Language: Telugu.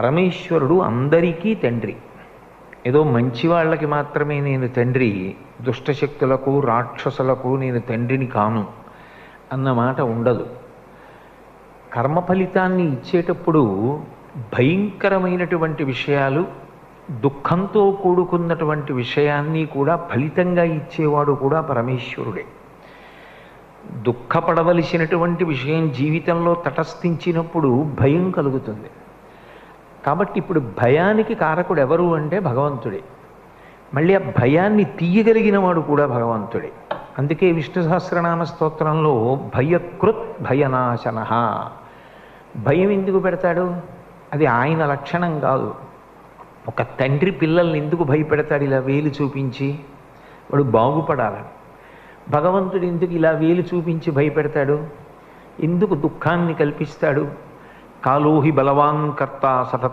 పరమేశ్వరుడు అందరికీ తండ్రి. ఏదో మంచి వాళ్ళకి మాత్రమే నేను తండ్రి, దుష్టశక్తులకు రాక్షసులకు నేను తండ్రిని కాను అన్నమాట ఉండదు. కర్మ ఫలితాన్ని ఇచ్చేటప్పుడు భయంకరమైనటువంటి విషయాలు, దుఃఖంతో కూడుకున్నటువంటి విషయాన్ని కూడా ఫలితంగా ఇచ్చేవాడు కూడా పరమేశ్వరుడే. దుఃఖపడవలసినటువంటి విషయం జీవితంలో తటస్థించినప్పుడు భయం కలుగుతుంది. కాబట్టి ఇప్పుడు భయానికి కారకుడు ఎవరు అంటే భగవంతుడే. మళ్ళీ ఆ భయాన్ని తీయగలిగిన వాడు కూడా భగవంతుడే. అందుకే విష్ణు సహస్రనామ స్తోత్రంలో భయకృత్ భయనాశన, భయం ఎందుకు పెడతాడు? అది ఆయన లక్షణం కాదు. ఒక తండ్రి పిల్లల్ని ఎందుకు భయపెడతాడు ఇలా వేలు చూపించి? వాడు బాగుపడాలని. భగవంతుడు ఎందుకు ఇలా వేలు చూపించి భయపెడతాడు? ఎందుకు దుఃఖాన్ని కల్పిస్తాడు? కాలోహి బలవాన్ కర్త సతత